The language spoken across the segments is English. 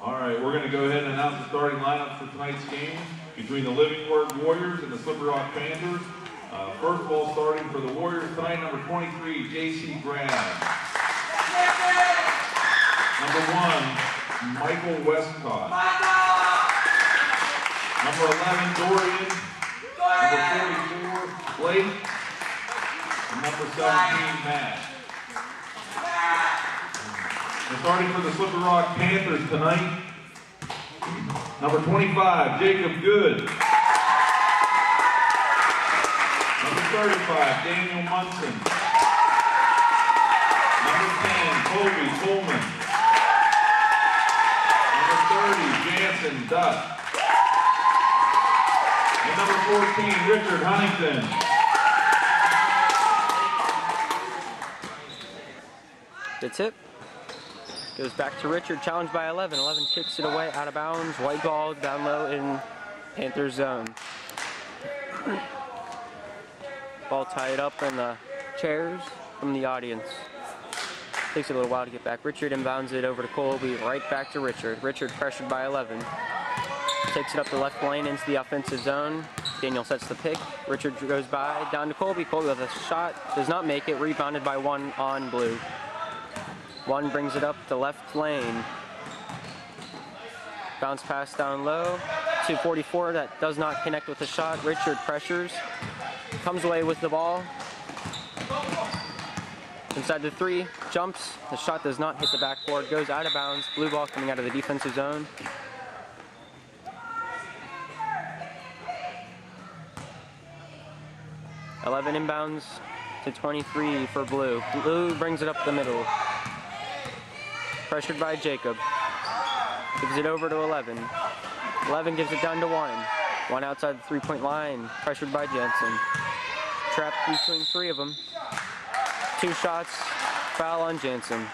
All right, we're going to go ahead and announce the starting lineup for tonight's game between the Living Word Warriors and the Slippery Rock Panthers. First of all, starting for the Warriors tonight, number 23, J.C. Graham. Number 1, Michael Westcott. Number 11, Dorian. Number 44, Blake. And number 17, Matt. And starting for the Slippery Rock Panthers tonight, number 25, Jacob Good. Number 35, Daniel Munson. Number 10, Colby Coleman. Number 30, Jansen Dutt. And number 14, Richard Huntington. The tip goes back to Richard, challenged by 11. 11 kicks it away, out of bounds. White ball down low in Panthers zone. Ball tied up in the chairs from the audience. Takes a little while to get back. Richard inbounds it over to Colby, right back to Richard. Richard pressured by 11. Takes it up the left lane into the offensive zone. Daniel sets the pick. Richard goes by, down to Colby. Colby with a shot, does not make it. Rebounded by 1 on blue. 1 brings it up the left lane. Bounce pass down low. 244, that does not connect with the shot. Richard pressures. Comes away with the ball. Inside the 3, jumps. The shot does not hit the backboard. Goes out of bounds. Blue ball coming out of the defensive zone. .11 inbounds to 23 for Blue. Blue brings it up the middle. Pressured by Jacob. Gives it over to 11. 11 gives it down to 1. 1 outside the 3-point line. Pressured by Jansen. Trapped between 3 of them. 2 shots. Foul on Jansen.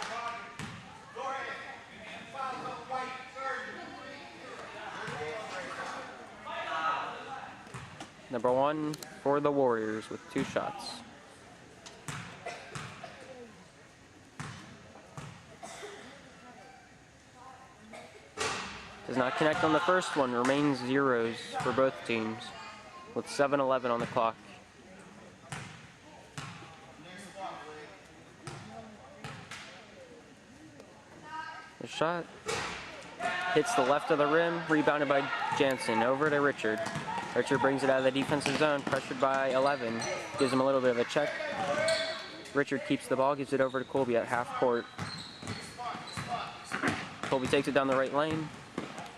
Number 1 for the Warriors with 2 shots. Does not connect on the first one. Remains zeros for both teams with 7:11 on the clock. The shot hits the left of the rim, rebounded by Jansen. Over to Richard. Richard brings it out of the defensive zone, pressured by 11. Gives him a little bit of a check. Richard keeps the ball, gives it over to Colby at half court. Colby takes it down the right lane.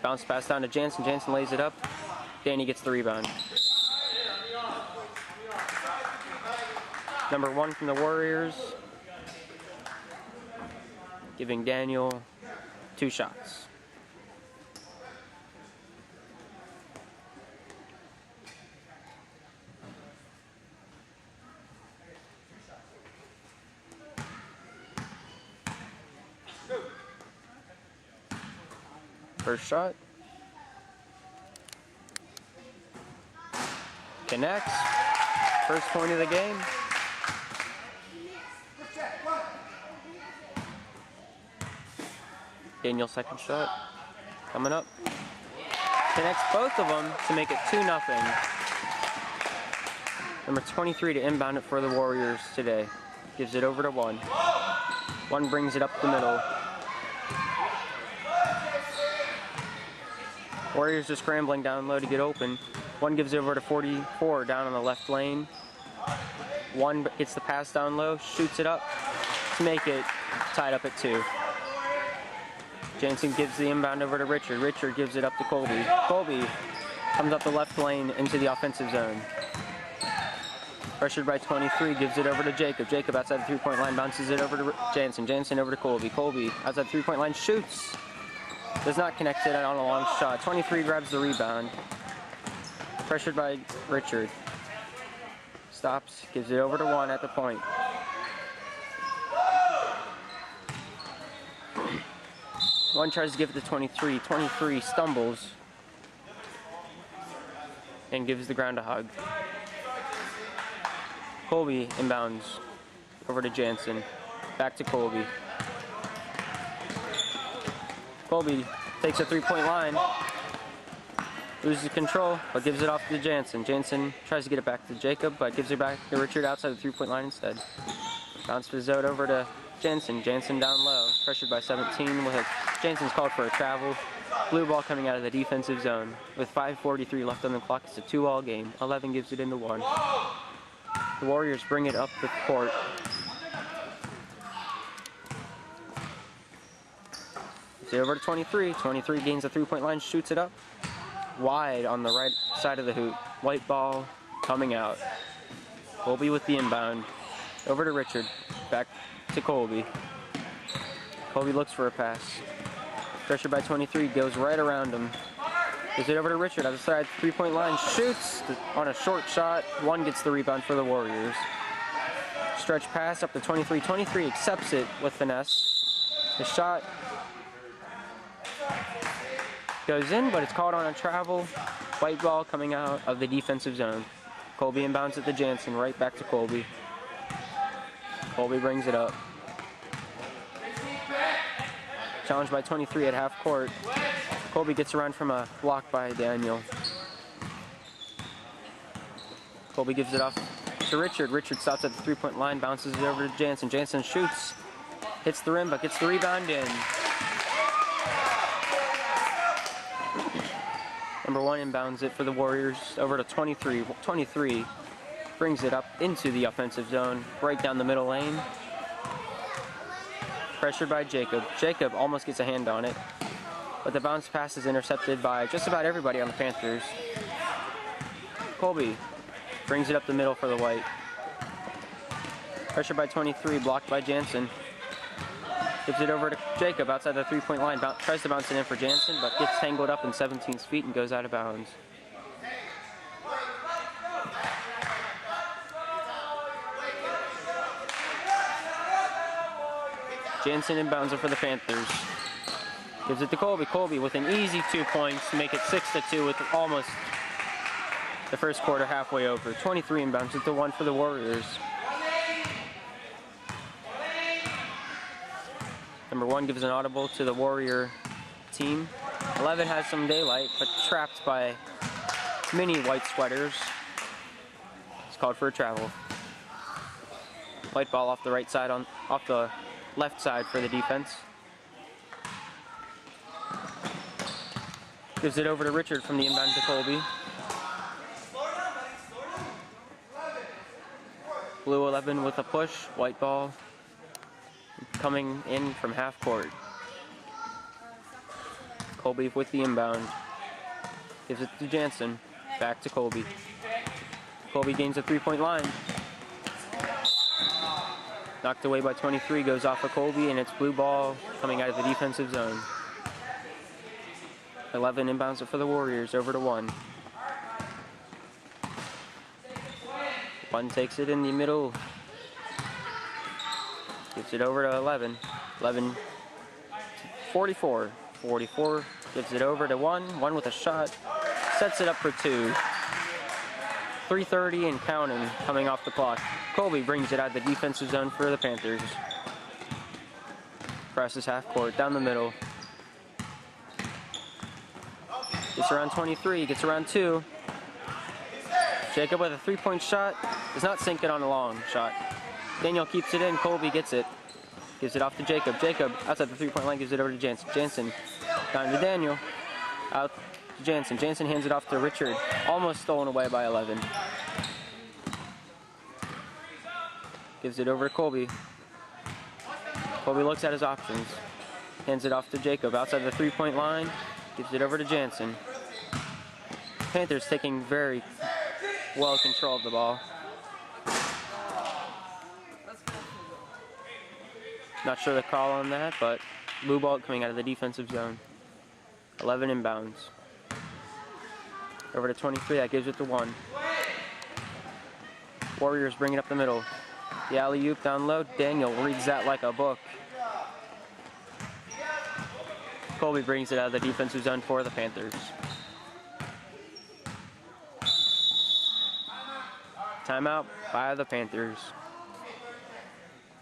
Bounce pass down to Jansen. Jansen lays it up. Danny gets the rebound. Number 1 from the Warriors, giving Daniel 2 shots. First shot. Connects. First point of the game. Daniel's second shot. Coming up. Connects both of them to make it 2-0. Number 23 to inbound it for the Warriors today. Gives it over to 1. 1 brings it up the middle. Warriors are scrambling down low to get open. 1 gives it over to 44 down on the left lane. 1 gets the pass down low, shoots it up to make it tied up at 2. Jansen gives the inbound over to Richard. Richard gives it up to Colby. Colby comes up the left lane into the offensive zone. Pressured by 23, gives it over to Jacob. Jacob outside the 3-point line, bounces it over to Jansen. Jansen over to Colby. Colby outside the 3-point line, shoots. Does not connect it on a long shot. 23 grabs the rebound. Pressured by Richard. Stops, gives it over to 1 at the point. One tries to give it to 23. 23 stumbles and gives the ground a hug. Colby inbounds over to Jansen. Back to Colby. Colby Takes a three-point line. Loses control, but gives it off to Jansen. Jansen tries to get it back to Jacob, but gives it back to Richard outside the three-point line instead. Bounces it over to Jansen. Jansen down low, pressured by 17 with Jansen's called for a travel. Blue ball coming out of the defensive zone. With 5:43 left on the clock, it's a 2-all game. 11 gives it into 1. The Warriors bring it up the court. It's over to 23. 23 gains the three-point line, shoots it up. Wide on the right side of the hoop. White ball coming out. Colby with the inbound. Over to Richard. Back to Colby. Colby looks for a pass. Pressure by 23, goes right around him. Gives it over to Richard on the side, three-point line, shoots on a short shot. 1 gets the rebound for the Warriors. Stretch pass up to 23. 23 accepts it with finesse. The shot goes in, but it's caught on a travel. White ball coming out of the defensive zone. Colby inbounds it to Jansen, right back to Colby. Colby brings it up. Challenged by 23 at half court. Colby gets around from a block by Daniel. Colby gives it off to Richard. Richard stops at the three-point line, bounces it over to Jansen. Jansen shoots, hits the rim, but gets the rebound in. Number 1 inbounds it for the Warriors over to 23. 23 brings it up into the offensive zone, right down the middle lane. Pressured by Jacob. Jacob almost gets a hand on it, but the bounce pass is intercepted by just about everybody on the Panthers. Colby brings it up the middle for the White. Pressured by 23, blocked by Jansen. Gives it over to Jacob outside the three-point line. Tries to bounce it in for Jansen, but gets tangled up in 17's feet and goes out of bounds. Jansen inbounds it for the Panthers. Gives it to Colby. Colby with an easy 2 points to make it 6-2 with almost the first quarter halfway over. 23 inbounds it to 1 for the Warriors. Number 1 gives an audible to the Warrior team. 11 has some daylight, but trapped by many white sweaters. It's called for a travel. White ball off the right side, off the left side for the defense. Gives it over to Richard from the inbound to Colby. Blue 11 with a push, white ball coming in from half court. Colby with the inbound. Gives it to Jansen. Back to Colby. Colby gains a three-point line. Knocked away by 23, goes off of Colby, and it's blue ball coming out of the defensive zone. 11 inbounds it for the Warriors, over to 1. 1 takes it in the middle. Gives it over to 11. 11, 44. 44 gives it over to 1. 1 with a shot. Sets it up for 2. 3:30 and counting coming off the clock. Colby brings it out of the defensive zone for the Panthers. Presses half court, down the middle. Gets around 23, gets around 2. Jacob with a three-point shot. Does not sink it on a long shot. Daniel keeps it in, Colby gets it. Gives it off to Jacob. Jacob, outside the three-point line, gives it over to Jansen. Jansen, down to Daniel. Out to Jansen. Jansen hands it off to Richard. Almost stolen away by 11. Gives it over to Colby. Colby looks at his options. Hands it off to Jacob. Outside the three-point line. Gives it over to Jansen. Panthers taking very well control of the ball. Not sure the call on that, but blue ball coming out of the defensive zone. 11 inbounds. Over to 23, that gives it to 1. Warriors bring it up the middle. The alley-oop down low. Daniel reads that like a book. Colby brings it out of the defensive zone for the Panthers. Timeout by the Panthers.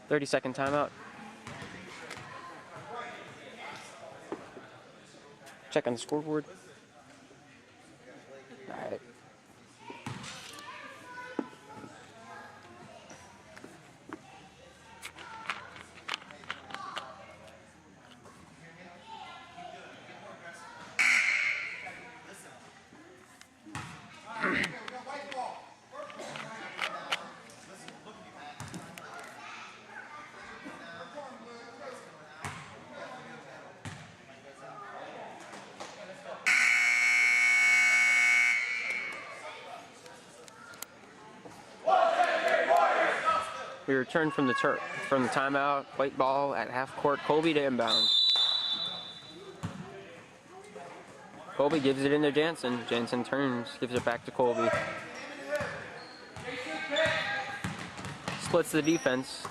30-second timeout. Check on the scoreboard. All right. We return from the timeout. White ball at half court. Colby to inbound. Colby gives it into Jansen. Jansen turns, gives it back to Colby. Splits the defense.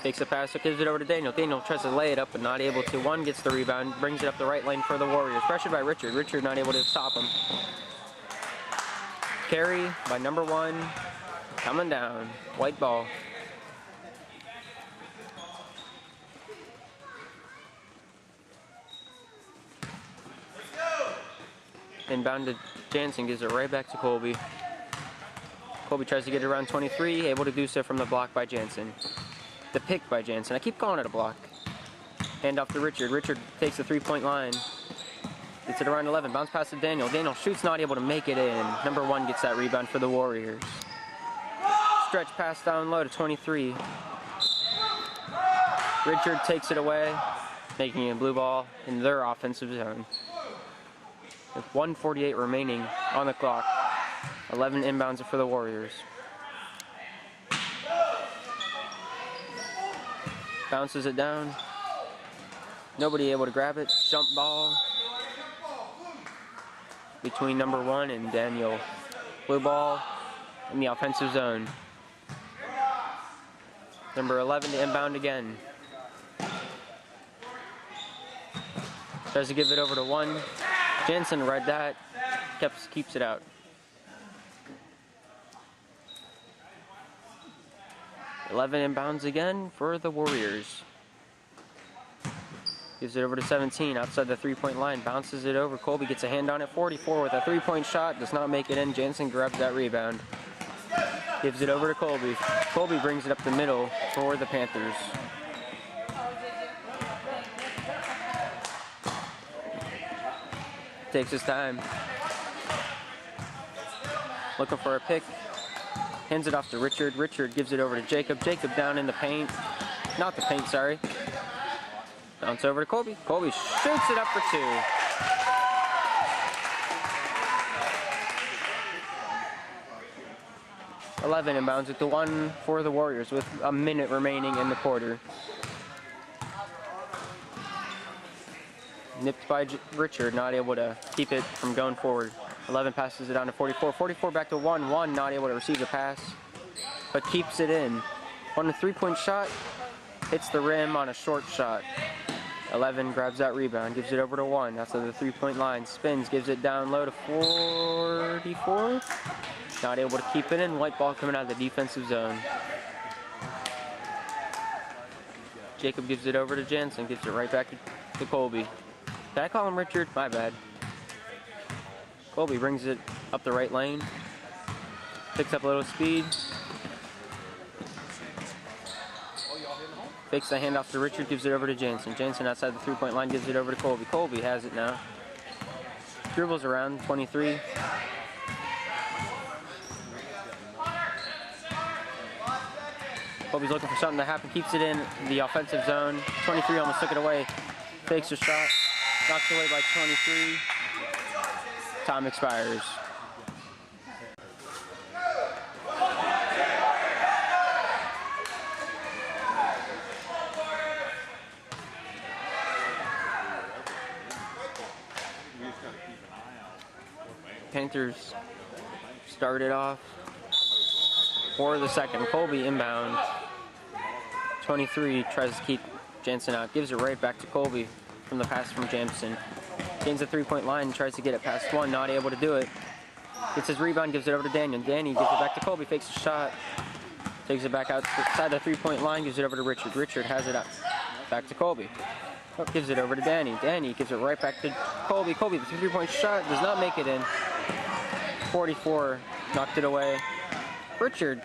Takes a pass, gives it over to Daniel. Daniel tries to lay it up, but not able to. One gets the rebound, brings it up the right lane for the Warriors. Pressured by Richard. Richard not able to stop him. Carry by number 1. Coming down. White ball. Inbound to Jansen, gives it right back to Colby. Colby tries to get it around 23, able to do so from the block by Jansen. The pick by Jansen. I keep calling it a block. Hand off to Richard. Richard takes the 3-point line. Gets it around 11. Bounce pass to Daniel. Daniel shoots, not able to make it in. Number 1 gets that rebound for the Warriors. Stretch pass down low to 23. Richard takes it away, making a blue ball in their offensive zone. With 1:48 remaining on the clock. 11 inbounds for the Warriors. Bounces it down. Nobody able to grab it. Jump ball between number 1 and Daniel. Blue ball in the offensive zone. Number 11 to inbound again. Tries to give it over to 1. Jansen read that, keeps it out. 11 inbounds again for the Warriors. Gives it over to 17 outside the 3-point line, bounces it over. Colby gets a hand on it. 44 with a 3-point shot, does not make it in. Jansen grabs that rebound. Gives it over to Colby. Colby brings it up the middle for the Panthers. Takes his time. Looking for a pick. Hands it off to Richard. Richard gives it over to Jacob. Jacob down in the paint. Not the paint, sorry. Bounce over to Colby. Colby shoots it up for 2. .11 inbounds at the 1 for the Warriors with a minute remaining in the quarter. Nipped by Richard, not able to keep it from going forward. 11 passes it on to 44. 44 back to 1. 1 not able to receive the pass, but keeps it in. 1 3-point shot, hits the rim on a short shot. 11 grabs that rebound, gives it over to 1 outside the 3-point line. Spins, gives it down low to 44. Not able to keep it in. White ball coming out of the defensive zone. Jacob gives it over to Jansen, gives it right back to Colby. Did I call him Richard? My bad. Colby brings it up the right lane. Picks up a little speed. Fakes the handoff to Richard, gives it over to Jansen. Jansen outside the 3-point line, gives it over to Colby. Colby has it now. Dribbles around, 23. Colby's looking for something to happen, keeps it in the offensive zone. 23 almost took it away. Fakes a shot, knocked away by 23. Time expires. Panthers started off for the second. Colby inbound. 23 tries to keep Jansen out. Gives it right back to Colby from the pass from Jansen. Gains the 3-point line, tries to get it past 1, not able to do it. Gets his rebound, gives it over to Daniel. Danny gives it back to Colby, fakes a shot. Takes it back outside the 3-point line, gives it over to Richard. Richard has it up. Back to Colby. Oh, gives it over to Danny. Danny gives it right back to Colby. Colby, the 3-point shot does not make it in. 44 knocked it away. Richard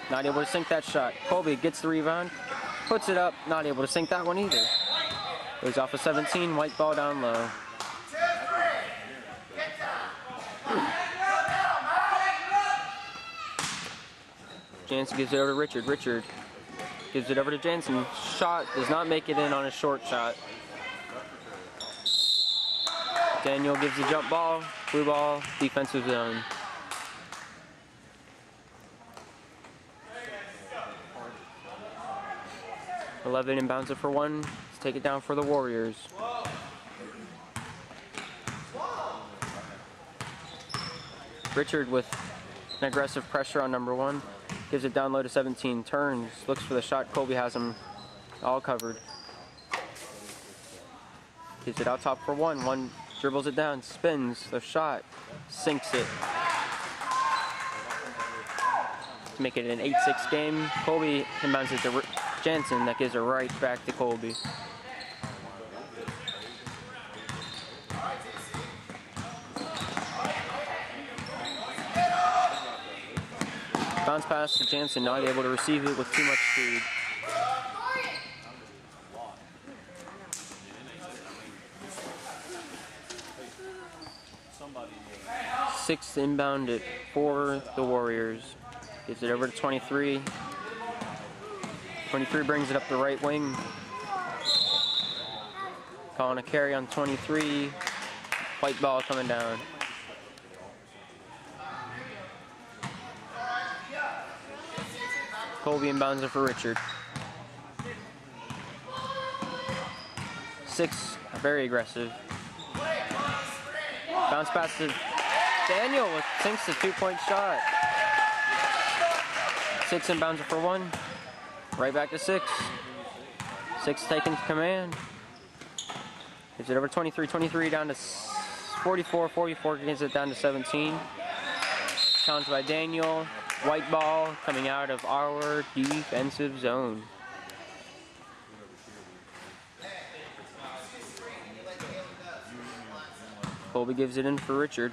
not able to sink that shot. Colby gets the rebound, puts it up, not able to sink that one either. Goes off of 17, white ball down low. Jansen gives it over to Richard. Richard gives it over to Jansen. Shot does not make it in on a short shot. Daniel gives the jump ball, blue ball, defensive zone. $11 inbounds it for one. Let's take it down for the Warriors. Richard with an aggressive pressure on number one. Gives it down low to 17. Turns, looks for the shot. Colby has him all covered. Gives it out top for one. One dribbles it down, spins the shot, sinks it. To make it an 8-6 game. Colby inbounds it to Jansen. That gives it right back to Colby. Bounce pass to Jansen, not able to receive it with too much speed. Sixth inbound it for the Warriors. Gives it over to 23. 23 brings it up the right wing. Calling a carry on 23. White ball coming down. Colby inbounds it for Richard. 6, very aggressive. Bounce pass to Daniel with sinks the 2-point shot. 6 inbounds it for one. Right back to 6. 6 taking command. Gives it over 23. 23 down to 44. 44 gives it down to 17. Challenged by Daniel. White ball coming out of our defensive zone. Colby gives it in for Richard.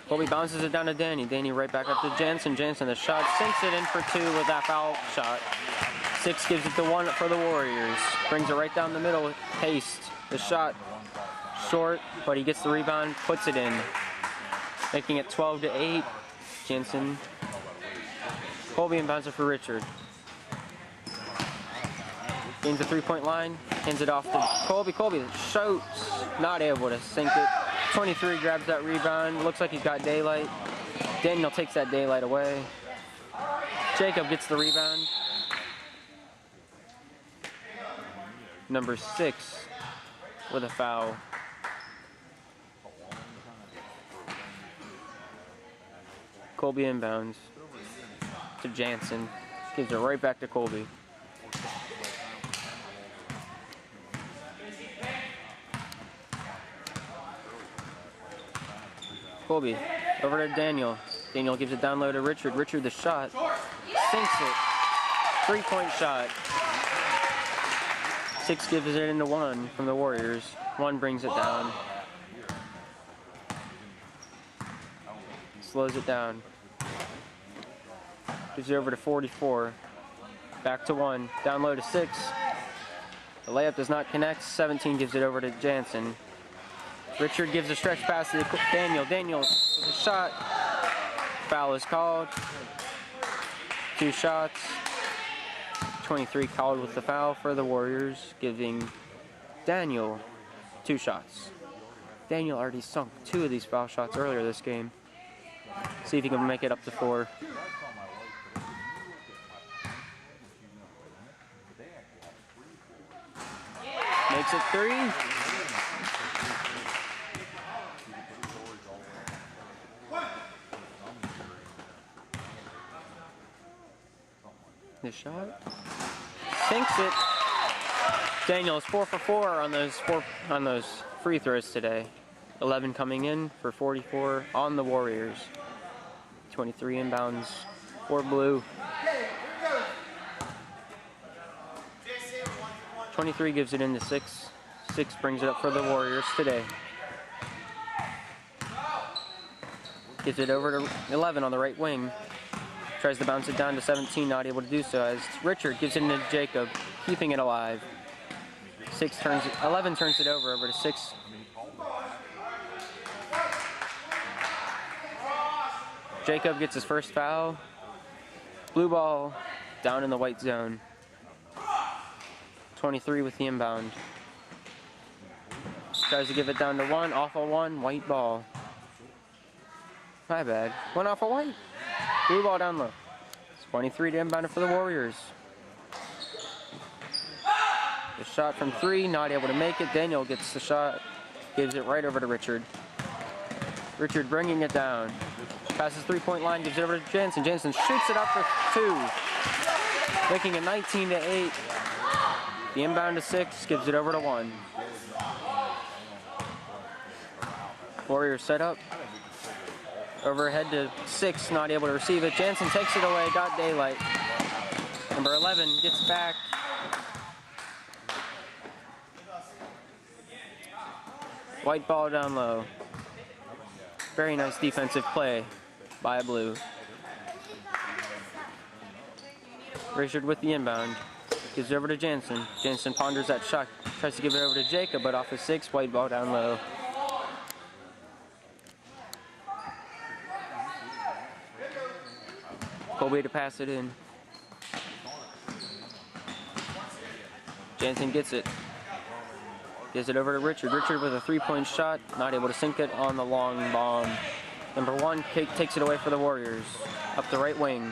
Colby bounces it down to Danny. Danny right back up to Jansen. Jansen, the shot, sinks it in for 2 with that foul shot. 6 gives it to 1 for the Warriors. Brings it right down the middle with haste. The shot short, but he gets the rebound, puts it in. Making it 12-8. Jansen. Colby inbounds it for Richard. Gains the 3-point line, hands it off to Colby. Colby shoots, not able to sink it. 23 grabs that rebound, looks like he's got daylight. Daniel takes that daylight away. Jacob gets the rebound. Number 6 with a foul. Colby inbounds to Jansen. Gives it right back to Colby. Colby over to Daniel. Daniel gives it down low to Richard. Richard the shot. Sinks it. 3-point shot. 6 gives it into 1 from the Warriors. 1 brings it down. Slows it down. Gives it over to 44. Back to 1. Down low to 6. The layup does not connect. 17 gives it over to Jansen. Richard gives a stretch pass to Daniel. Daniel with a shot. Foul is called. 2 shots. 23 called with the foul for the Warriors, giving Daniel 2 shots. Daniel already sunk 2 of these foul shots earlier this game. See if he can make it up to 4. Makes it 3. The shot sinks it. Daniel is 4 for 4 on those free throws today. 11 coming in for 44 on the Warriors. 23 inbounds for blue. 23 gives it into 6. 6 brings it up for the Warriors today. Gives it over to 11 on the right wing. Tries to bounce it down to 17, not able to do so as Richard gives it into Jacob, keeping it alive. 11 turns it over to 6. Jacob gets his first foul. Blue ball down in the white zone. 23 with the inbound. Tries to give it down to 1, off of 1, white ball. My bad. 1 off of white. Blue ball down low. 23 to inbound for the Warriors. The shot from 3, not able to make it. Daniel gets the shot, gives it right over to Richard. Richard bringing it down. Passes 3-point line, gives it over to Jansen. Jansen shoots it up for 2, making it 19 to 8. The inbound to 6, gives it over to 1. Warriors set up. Overhead to 6, not able to receive it. Jansen takes it away, got daylight. Number 11 gets back. White ball down low. Very nice defensive play by Blue. Richard with the inbound. Gives it over to Jansen. Jansen ponders that shot. Tries to give it over to Jacob, but off of 6, white ball down low. Colby to pass it in. Jansen gets it. Gives it over to Richard. Richard with a 3-point shot. Not able to sink it on the long bomb. Number 1 takes it away for the Warriors. Up the right wing.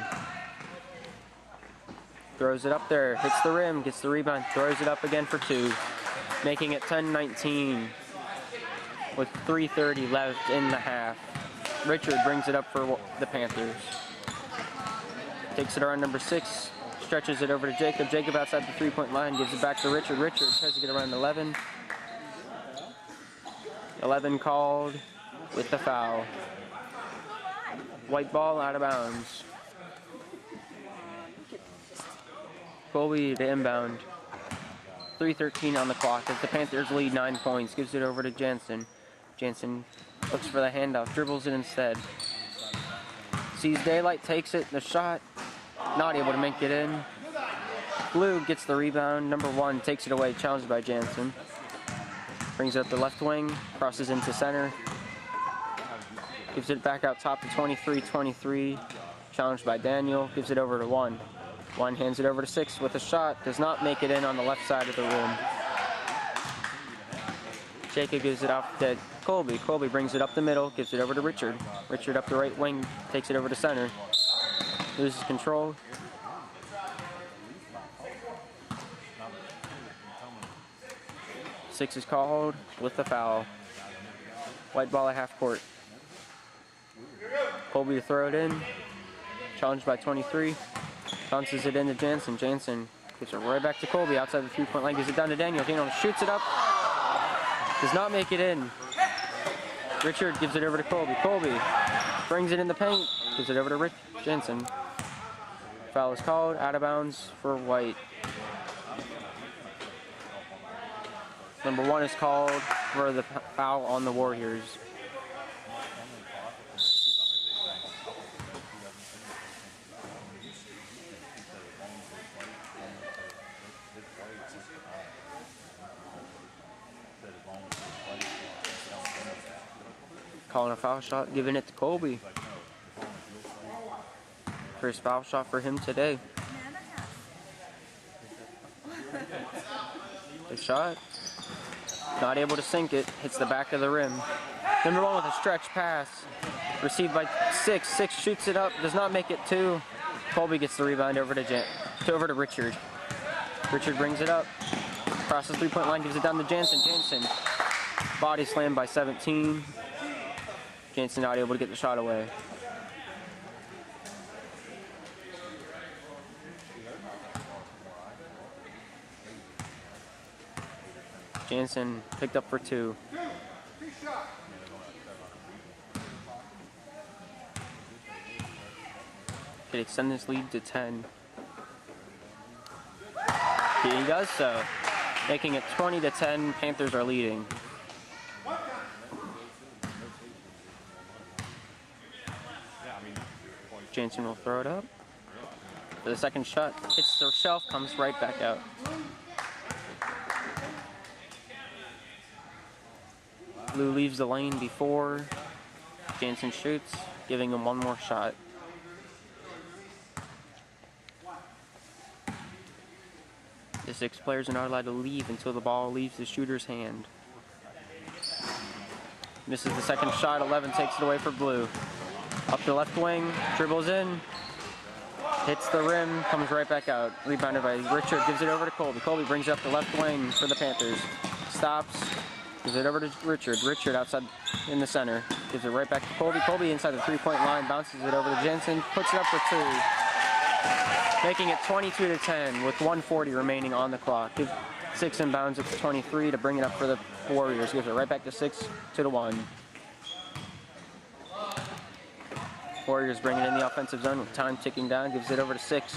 Throws it up there. Hits the rim. Gets the rebound. Throws it up again for 2. Making it 10-19. With 3:30 left in the half. Richard brings it up for the Panthers. Takes it around number 6. Stretches it over to Jacob. Jacob outside the 3-point line. Gives it back to Richard. Richard tries to get around 11. 11 called with the foul. White ball out of bounds. Colby to inbound. 3:13 on the clock as the Panthers lead 9 points. Gives it over to Jansen. Jansen looks for the handoff. Dribbles it instead. Sees daylight. Takes it. The shot. Not able to make it in. Blue gets the rebound. Number 1 takes it away. Challenged by Jansen. Brings it up the left wing. Crosses into center. Gives it back out top to 23-23. Challenged by Daniel. Gives it over to 1. 1 hands it over to 6 with a shot. Does not make it in on the left side of the rim. Jacob gives it off to Colby. Colby brings it up the middle. Gives it over to Richard. Richard up the right wing. Takes it over to center. Loses control. Six is called with the foul. White ball at half court. Colby to throw it in. Challenged by 23. Bounces it into Jansen. Jansen gives it right back to Colby outside the 3-point line. Gives it down to Daniel. Daniel shoots it up. Does not make it in. Richard gives it over to Colby. Colby brings it in the paint. Gives it over to Jansen. Foul is called. Out of bounds for White. Number 1 is called for the foul on the Warriors. Calling a foul shot, giving it to Colby. First foul shot for him today. The shot. Not able to sink it. Hits the back of the rim. Number 1 with a stretch pass. Received by 6. 6 shoots it up. Does not make it 2. Colby gets the rebound over to Richard. Richard brings it up. Crosses 3-point line. Gives it down to Jansen. Jansen. Body slammed by 17. Jansen not able to get the shot away. Jansen picked up for 2. Could extend this lead to 10. He does so. making it 20-10. Panthers are leading. Jansen will throw it up. For the second shot, hits the shelf, comes right back out. Blue leaves the lane before Jansen shoots, giving him one more shot. The 6 players are not allowed to leave until the ball leaves the shooter's hand. Misses the second shot, 11 takes it away for Blue. Up the left wing, dribbles in, hits the rim, comes right back out. Rebounded by Richard, gives it over to Colby. Colby brings it up the left wing for the Panthers. Stops, gives it over to Richard. Richard outside in the center, gives it right back to Colby. Colby inside the 3-point line, bounces it over to Jensen, puts it up for 2. Making it 22-10 with 1:40 remaining on the clock. Give 6 inbounds at the 23 to bring it up for the Warriors. Gives it right back to 6 to the 1. Warriors bringing in the offensive zone with time ticking down. Gives it over to 6.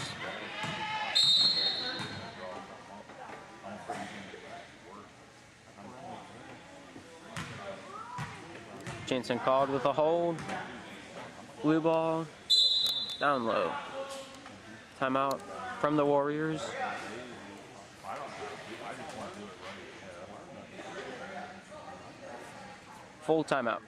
Jensen called with a hold. Blue ball. Down low. Timeout from the Warriors. Full timeout.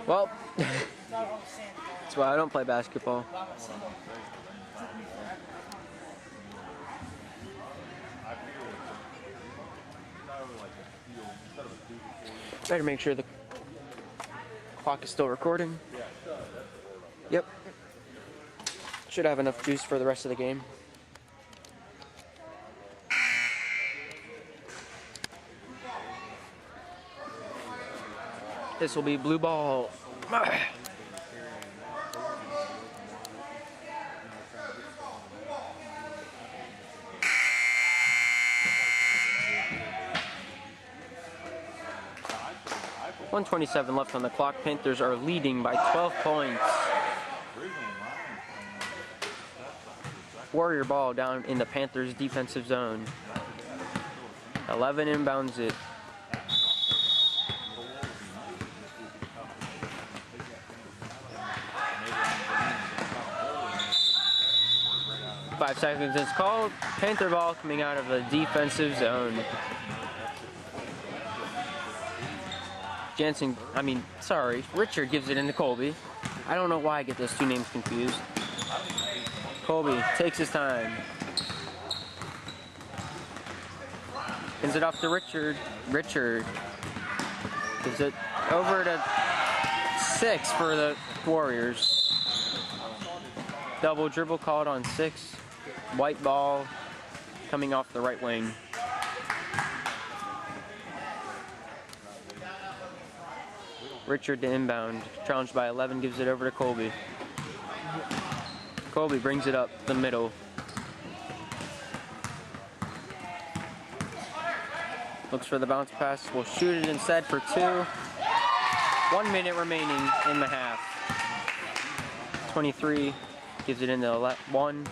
Well, that's why I don't play basketball. Better make sure the clock is still recording. Yep. Should have enough juice for the rest of the game. This will be blue ball. 1:27 left on the clock. Panthers are leading by 12 points. Warrior ball down in the Panthers defensive zone. 11 inbounds it. Five seconds is called. Panther ball coming out of the defensive zone. Richard gives it into Colby. I don't know why I get those two names confused. Colby takes his time. Hands it off to Richard. Richard gives it over to 6 for the Warriors. Double dribble called on 6. White ball coming off the right wing. Richard to inbound, challenged by 11, gives it over to Colby. Colby brings it up the middle. Looks for the bounce pass, will shoot it instead for 2. 1 minute remaining in the half. 23 gives it into 1.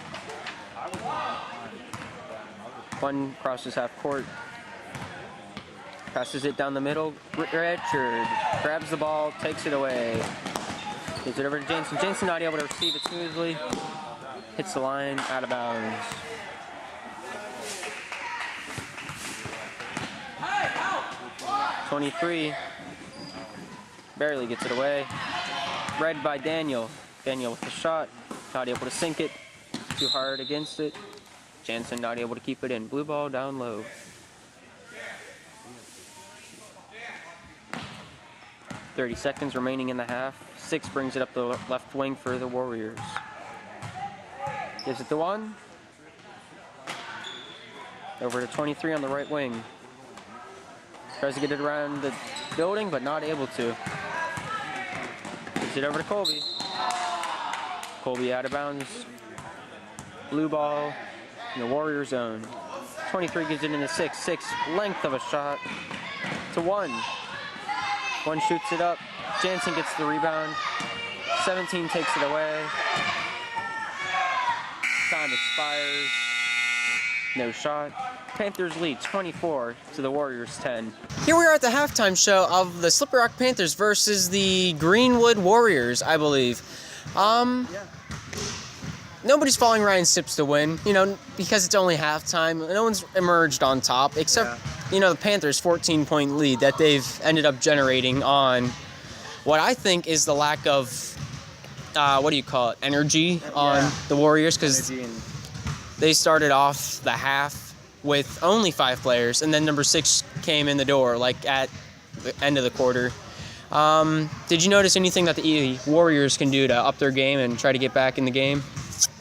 1 crosses half court. Passes it down the middle. Richard grabs the ball, takes it away. Gives it over to Jansen. Jansen not able to receive it smoothly. Hits the line, out of bounds. .23 barely gets it away. Read by Daniel. Daniel with the shot, not able to sink it. Too hard against it. Jansen not able to keep it in. Blue ball down low. 30 seconds remaining in the half. 6 brings it up the left wing for the Warriors. Gives it to 1. Over to 23 on the right wing. Tries to get it around the building, but not able to. Gives it over to Colby. Colby out of bounds. Blue ball in the Warrior zone. 23 gives it into 6. 6, length of a shot to 1. 1 shoots it up. Jansen gets the rebound. 17 takes it away. Time expires. No shot. Panthers lead 24 to the Warriors 10. Here we are at the halftime show of the Slippery Rock Panthers versus the Greenwood Warriors, I believe. Nobody's following Ryan Sips to win, you know, because it's only halftime. No one's emerged on top except, you know, the Panthers' 14-point lead that they've ended up generating on what I think is the lack of, energy on the Warriors, because they started off the half with only 5 players, and then number 6 came in the door, like, at the end of the quarter. Did you notice anything that the Warriors can do to up their game and try to get back in the game?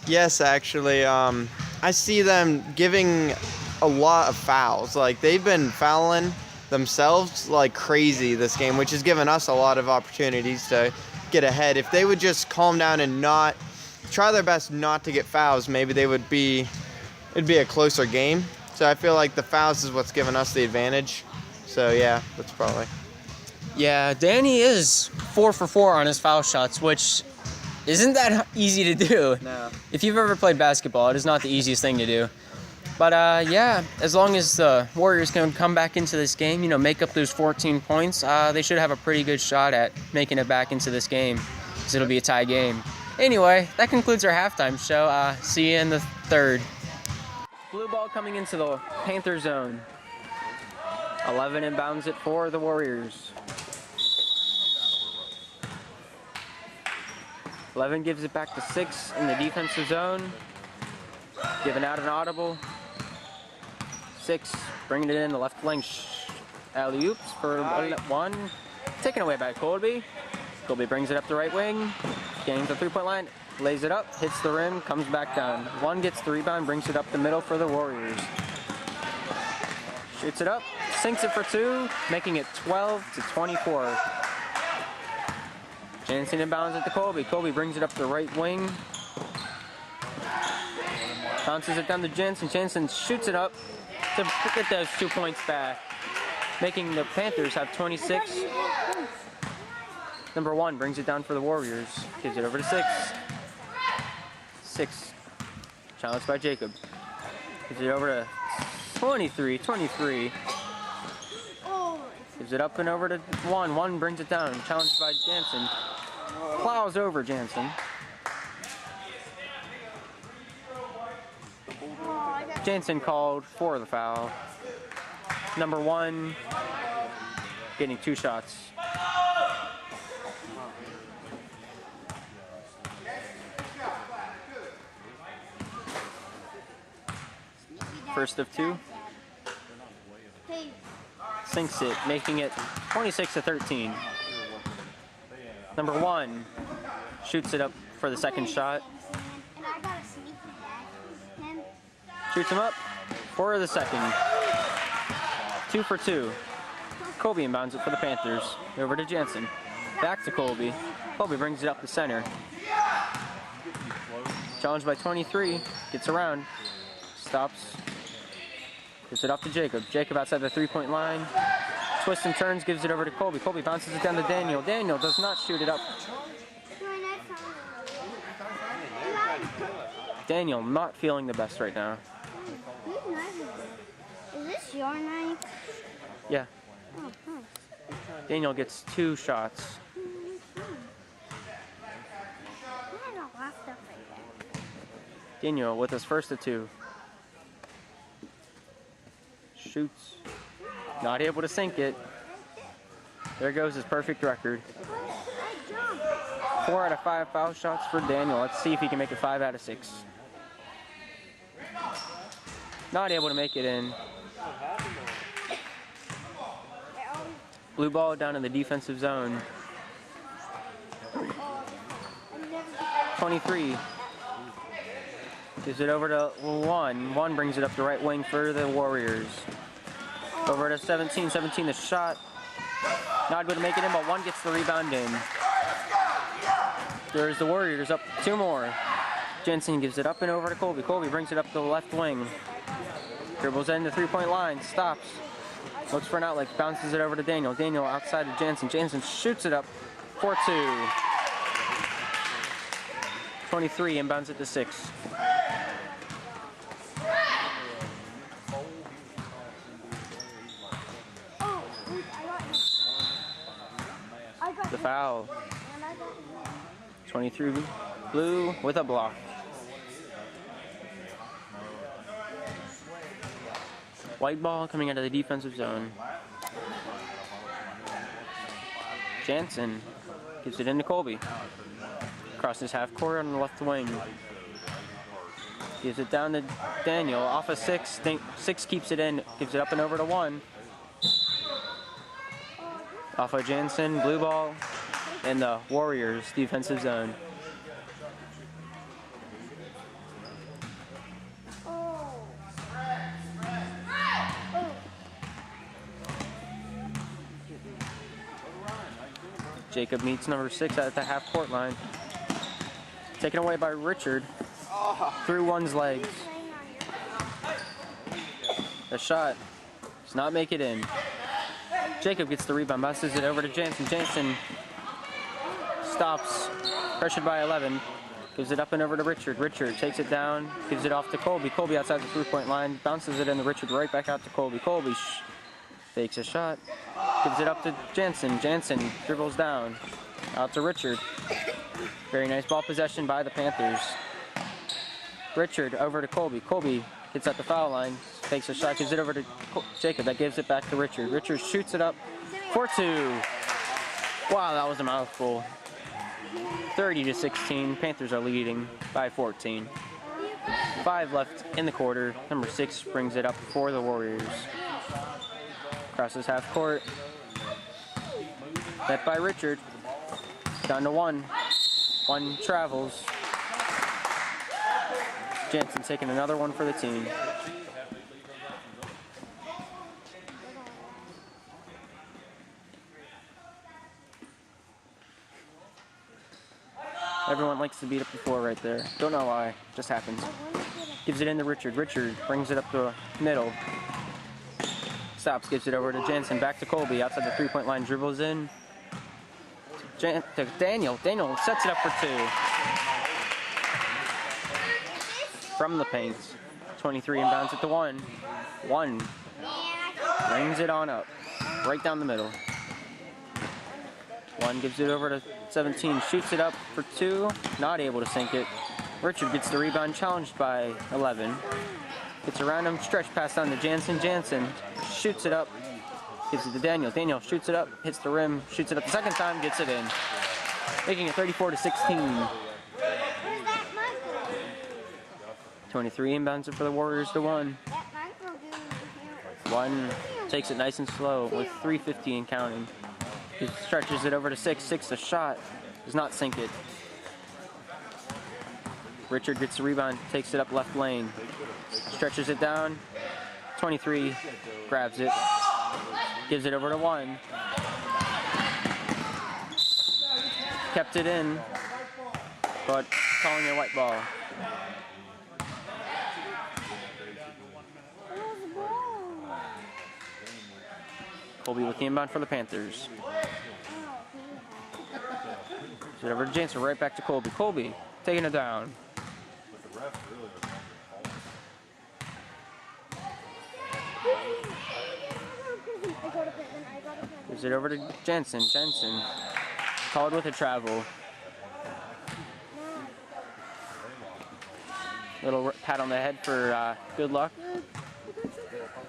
Yes, actually. I see them giving a lot of fouls. Like, they've been fouling themselves like crazy this game, which has given us a lot of opportunities to get ahead. If they would just calm down and not try their best not to get fouls, maybe it'd be a closer game. So I feel like the fouls is what's given us the advantage. So yeah, that's probably. Yeah, Danny is 4 for 4 on his foul shots, which isn't that easy to do. No. If you've ever played basketball, it is not the easiest thing to do. But yeah, as long as the Warriors can come back into this game, you know, make up those 14 points, they should have a pretty good shot at making it back into this game, because it'll be a tie game. Anyway, that concludes our halftime show. See you in the third. Blue ball coming into the Panther zone. 11 inbounds it for the Warriors. 11 gives it back to 6 in the defensive zone. Giving out an audible. 6 bringing it in the left lane. Alley-oops for 1. Taken away by Colby. Colby brings it up the right wing. Getting to the 3-point line. Lays it up, hits the rim, comes back down. 1 gets the rebound, brings it up the middle for the Warriors. Shoots it up, sinks it for 2, making it 12-24. Jansen inbounds it to Colby. Colby brings it up the right wing. Bounces it down to Jansen. Jansen shoots it up to get those 2 points back, making the Panthers have 26. Number 1 brings it down for the Warriors. Gives it over to 6. 6. Challenged by Jacob. Gives it over to 23. 23. Gives it up and over to 1. 1 brings it down. Challenged by Jansen. Plows over Jansen. Jansen called for the foul. Number 1 getting 2 shots. First of 2. Sinks it, making it 26-13. Number 1 shoots it up for the second shot. Shoots him up for the second. 2 for 2. Colby inbounds it for the Panthers. Over to Jansen. Back to Colby. Colby brings it up the center. Challenged by 23. Gets around. Stops. Gives it up to Jacob. Jacob outside the 3-point line. Twists and turns, gives it over to Colby. Colby bounces it down to Daniel. Daniel does not shoot it up. Daniel not feeling the best right now. Is this your knife? Yeah. Oh, nice. Daniel gets 2 shots. Daniel with his first of 2. Shoots. Not able to sink it. There goes his perfect record. 4 out of 5 foul shots for Daniel. Let's see if he can make it 5 out of 6. Not able to make it in. Blue ball down in the defensive zone. 23. Gives it over to 1. 1 brings it up the right wing for the Warriors. Over to 17. 17 the shot. Not able to make it in, but 1 gets the rebound in. There's the Warriors up 2 more. Jensen gives it up and over to Colby. Colby brings it up to the left wing. Dribbles in the 3-point line, stops. Looks for an outlet, bounces it over to Daniel. Daniel outside of Jansen. Jansen shoots it up for 2. 23, inbounds it to 6. The foul. 23 blue with a block. White ball coming out of the defensive zone. Jansen gives it into Colby. Crosses half court on the left wing. Gives it down to Daniel. Off of 6. 6 keeps it in. Gives it up and over to 1. Off of Jansen. Blue ball in the Warriors defensive zone. Jacob meets number 6 at the half-court line. Taken away by Richard through one's legs. The shot does not make it in. Jacob gets the rebound, bounces it over to Jansen. Jansen stops, pressured by 11. Gives it up and over to Richard. Richard takes it down, gives it off to Colby. Colby outside the 3-point line, bounces it into Richard, right back out to Colby. Colby fakes a shot, gives it up to Jansen. Jansen dribbles down, out to Richard. Very nice ball possession by the Panthers. Richard over to Colby. Colby gets at the foul line, takes a shot, gives it over to Jacob. That gives it back to Richard. Richard shoots it up for 2. Wow, that was a mouthful. 30-16. Panthers are leading by 14. 5 left in the quarter. Number 6 brings it up for the Warriors. Crosses half court. Met by Richard. Down to 1. 1 travels. Jansen taking another one for the team. Everyone likes to beat up the floor right there. Don't know why. Just happens. Gives it into Richard. Richard brings it up the middle. Stops, gives it over to Jansen. Back to Colby. Outside the 3-point line. Dribbles in. To Daniel. Daniel sets it up for 2. From the paint. 23 inbounds it to 1. 1. Brings it on up. Right down the middle. 1 gives it over to 17. Shoots it up for 2. Not able to sink it. Richard gets the rebound, challenged by 11. Gets around him. Stretch pass down to Jansen. Jansen shoots it up. Gives it to Daniel. Daniel shoots it up. Hits the rim. Shoots it up the second time. Gets it in. Making it 34-16. 23 inbounds it for the Warriors to 1. 1 takes it nice and slow with 3:50 and counting. He stretches it over to 6. 6 a shot. Does not sink it. Richard gets the rebound. Takes it up left lane. Stretches it down. 23 grabs it. Gives it over to 1. Kept it in. But calling a white ball. Colby with the inbound for the Panthers. Gives it over to Jansen, right back to Colby. Colby taking it down. Gives it over to Jansen. Jansen called with a travel. Little pat on the head for good luck.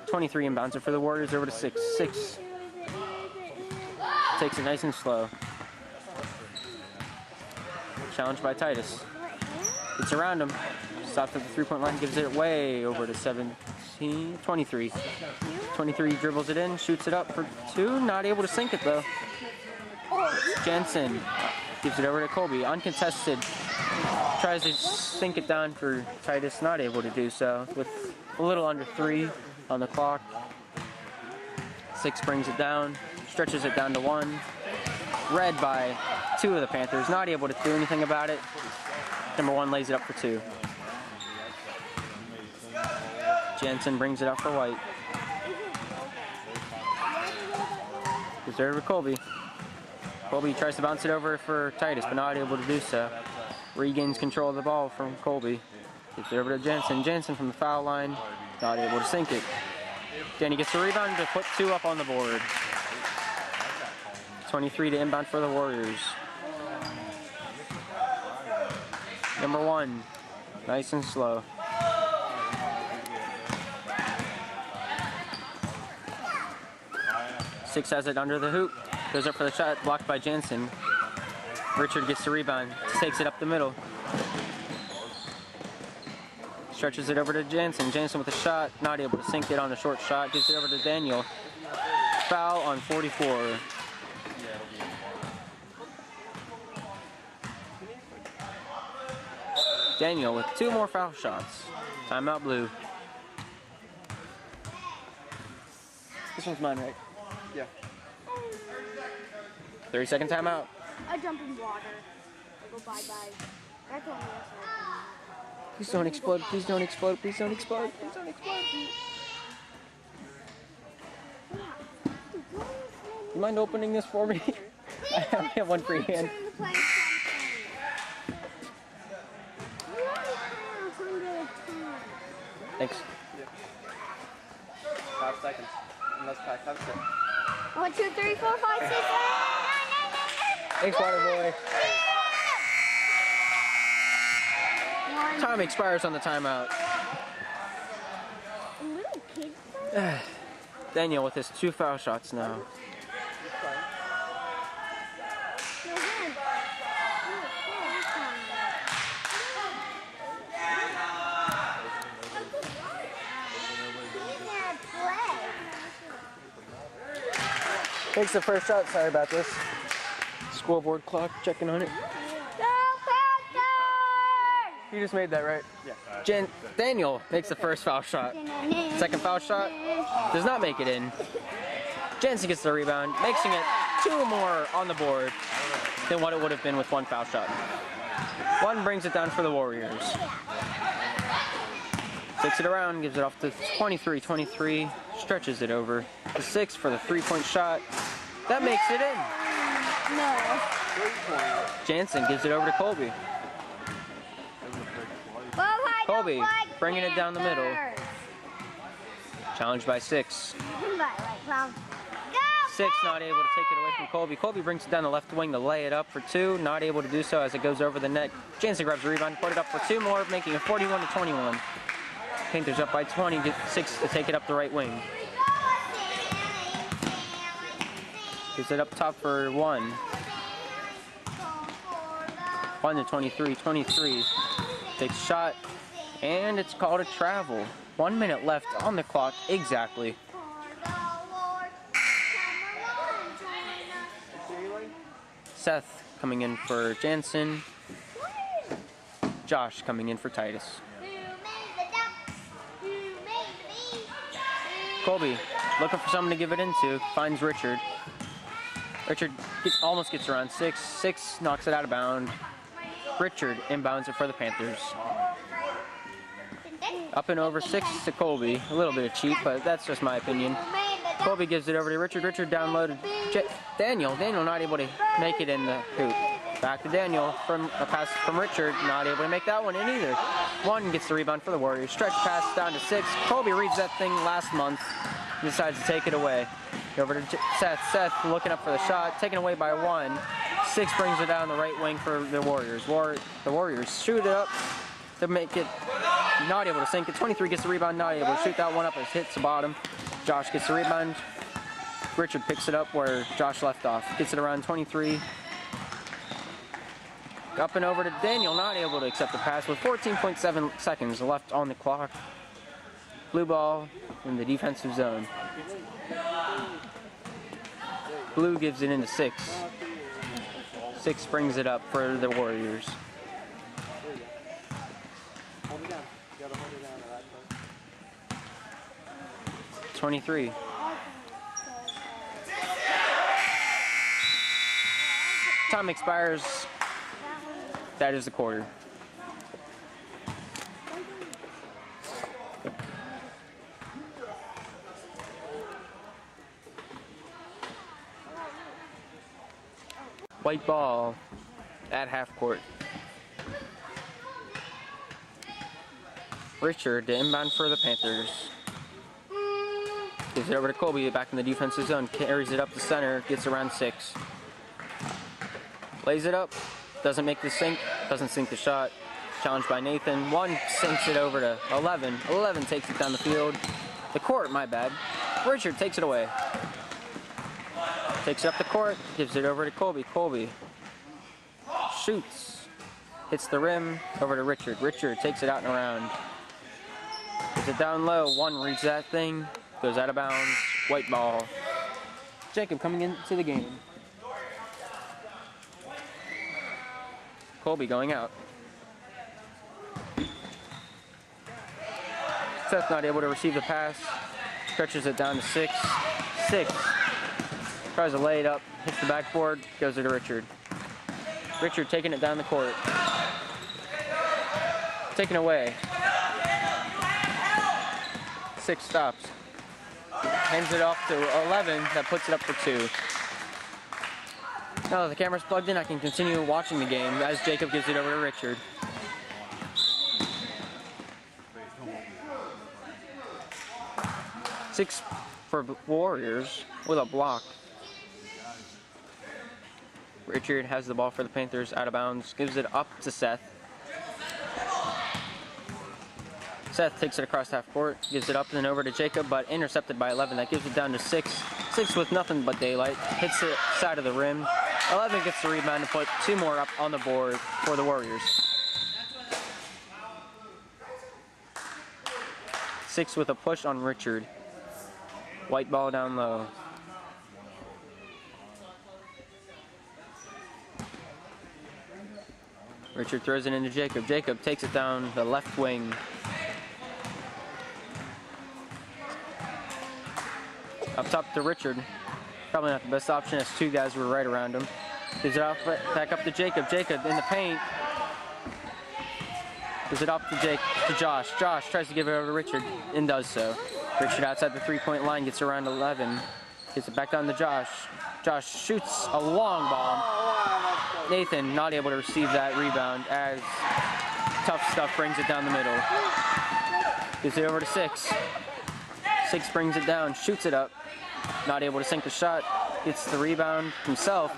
23 inbounds it for the Warriors over to 6. 6 takes it nice and slow. Challenged by Titus. Gets around him. Stops at the 3-point line. Gives it way over to 23. 23 dribbles it in. Shoots it up for 2. Not able to sink it though. Jansen gives it over to Colby. Uncontested. Tries to sink it down for Titus. Not able to do so. With a little under 3 on the clock. 6 brings it down. Stretches it down to 1. read by 2 of the Panthers, not able to do anything about it. Number 1 lays it up for 2. Jensen brings it up for White. Gives it over to Colby. Colby tries to bounce it over for Titus, but not able to do so. Regains control of the ball from Colby. Gives it over to Jensen. Jensen from the foul line, not able to sink it. Danny gets the rebound to put 2 up on the board. 23 to inbound for the Warriors. Number 1, nice and slow. Six has it under the hoop. Goes up for the shot, blocked by Jansen. Richard gets the rebound, takes it up the middle. Stretches it over to Jansen. Jansen with a shot, not able to sink it on a short shot. Gives it over to Daniel. Foul on 44. Daniel with 2 more foul shots. Timeout Blue. This one's mine, right? Yeah. 30-second timeout. I jump in water. I go bye-bye. That's only a Please don't explode, please don't explode, please don't explode, please don't explode. You mind opening this for me? I only have one free hand. Thanks. 5 seconds. Unless Pat comes in. 1, 2, 3, 4, 5, 6, 7, 8, 9, 9, 9, 9. Thanks, Water Boy. One. Time expires on the timeout. Little kids play? Daniel with his 2 foul shots now. No hand. Takes the first shot, sorry about this. Scoreboard clock, checking on it. You just made that, right? Yeah. Daniel makes the first foul shot. Second foul shot, does not make it in. Jensen gets the rebound, making it 2 more on the board than what it would have been with 1 foul shot. 1 brings it down for the Warriors. Takes it around, gives it off to 23, 23, stretches it over to 6 for the 3-point shot. That makes it in. No. Jansen gives it over to Colby. Well, I don't Colby like bringing it down the middle. Panthers. Challenged by 6. But like, well, go 6 not able to take it away from Colby. Colby brings it down the left wing to lay it up for 2. Not able to do so as it goes over the net. Jansen grabs the rebound, put it up for 2 more, making it 41 to 21. Panthers up by 20, get 6 to take it up the right wing. Gives it up top for 1. 1 to 23, 23. Takes a shot, and it's called a travel. 1 minute left on the clock exactly. Seth coming in for Jansen. Josh coming in for Titus. Colby looking for someone to give it into. Finds Richard. Richard almost gets around 6. 6 knocks it out of bounds. Richard inbounds it for the Panthers. Up and over 6 to Colby. A little bit of cheap, but that's just my opinion. Colby gives it over to Richard. Richard downloaded Daniel. Daniel not able to make it in the hoop. Back to Daniel from a pass from Richard. Not able to make that one in either. 1 gets the rebound for the Warriors. Stretch pass down to 6. Colby reads that thing last month. Decides to take it away. Over to Seth. Seth looking up for the shot. Taken away by 1. 6 brings it down the right wing for the Warriors. The Warriors shoot it up to make it not able to sink it. 23 gets the rebound. Not able to shoot that one up. It hits the bottom. Josh gets the rebound. Richard picks it up where Josh left off. Gets it around 23. Up and over to Daniel. Not able to accept the pass with 14.7 seconds left on the clock. Blue ball in the defensive zone. Blue gives it into 6. 6 brings it up for the Warriors. Hold it down. You gotta hold it down to that place. 23. Time expires. That is the quarter. White ball at half court. Richard to inbound for the Panthers. Gives it over to Colby, back in the defensive zone. Carries it up the center, gets around 6. Lays it up, doesn't make the sink, doesn't sink the shot. Challenged by Nathan. 1 sinks it over to 11. 11 takes it down the field. The court, my bad. Richard takes it away. Takes it up the court, gives it over to Colby. Colby shoots, hits the rim, over to Richard. Richard takes it out and around. Gives it down low. 1 reads that thing, goes out of bounds. White ball. Jacob coming into the game. Colby going out. Seth not able to receive the pass. Stretches it down to 6. 6. Tries to lay it up. Hits the backboard. Goes to Richard. Richard taking it down the court. Taken away. 6 stops. Hands it off to 11. That puts it up for 2. Now that the camera's plugged in, I can continue watching the game as Jacob gives it over to Richard. Six for Warriors with a block. Richard has the ball for the Panthers, out of bounds, gives it up to Seth. Seth takes it across half court, gives it up and over to Jacob, but intercepted by 11. That gives it down to 6. 6 with nothing but daylight. Hits the side of the rim. 11 gets the rebound to put 2 more up on the board for the Warriors. 6 with a push on Richard. White ball down low. Richard throws it into Jacob. Jacob takes it down the left wing. Up top to Richard. Probably not the best option as 2 guys were right around him. Gives it off back up to Jacob. Jacob in the paint. Gives it up to Josh. Josh tries to give it over to Richard and does so. Richard outside the 3-point line, gets around 11. Gets it back down to Josh. Josh shoots a long bomb. Nathan not able to receive that rebound as Tough Stuff brings it down the middle. Gives it over to 6. 6 brings it down, shoots it up. Not able to sink the shot. Gets the rebound himself.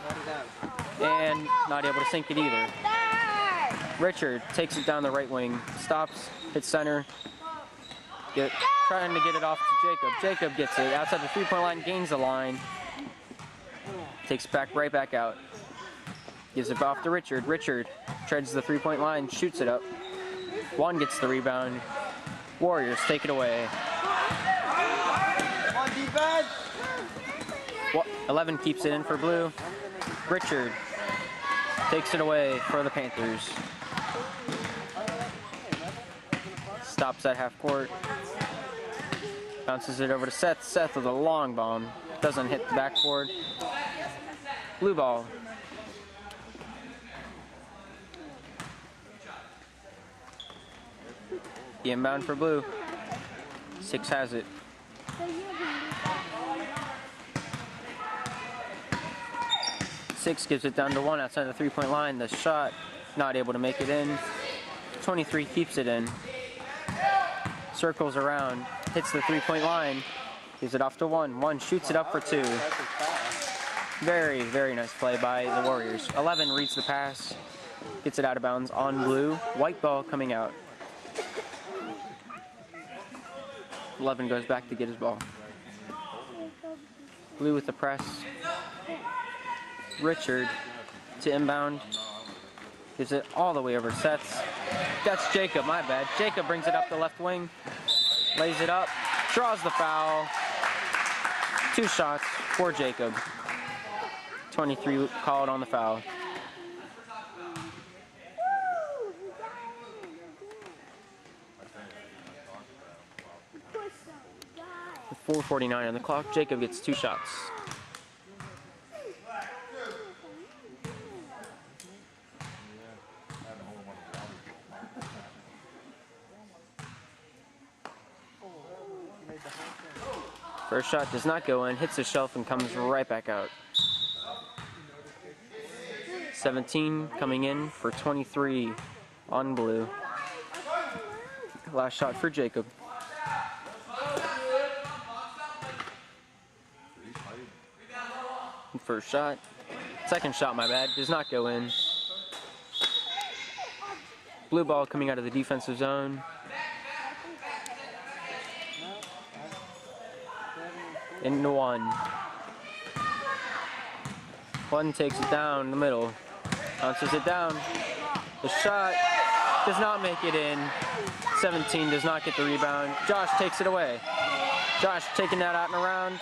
And not able to sink it either. Richard takes it down the right wing. Stops, hits center. Trying to get it off to Jacob. Jacob gets it outside the 3-point line, gains the line. Takes it back, right back out. Gives it off to Richard. Richard treads the 3-point line, shoots it up. 1 gets the rebound. Warriors take it away. 11 keeps it in for blue. Richard takes it away for the Panthers. Stops at half court. Bounces it over to Seth. Seth with a long bomb. Doesn't hit the backboard. Blue ball. The inbound for blue. 6 has it. Six gives it down to 1 outside the 3-point line. The shot not able to make it in. 23 keeps it in. Circles around, hits the 3-point line. Gives it off to 1. 1 shoots it up for 2. Very, very nice play by the Warriors. 11 reads the pass. Gets it out of bounds on blue. White ball coming out. 11 goes back to get his ball. Blue with the press. Richard to inbound. Gives it all the way over to Seth. That's Jacob, my bad. Jacob brings it up the left wing. Lays it up. Draws the foul. 2 shots for Jacob. 23 called on the foul. With 4:49 on the clock, Jacob gets 2 shots. First shot does not go in, hits the shelf and comes right back out. 17 coming in for 23 on blue. Last shot for Jacob. First shot. Second shot, my bad, does not go in. Blue ball coming out of the defensive zone. Into one. One takes it down the middle. Bounces it down. The shot does not make it in. 17 does not get the rebound. Josh takes it away. Josh taking that out and around.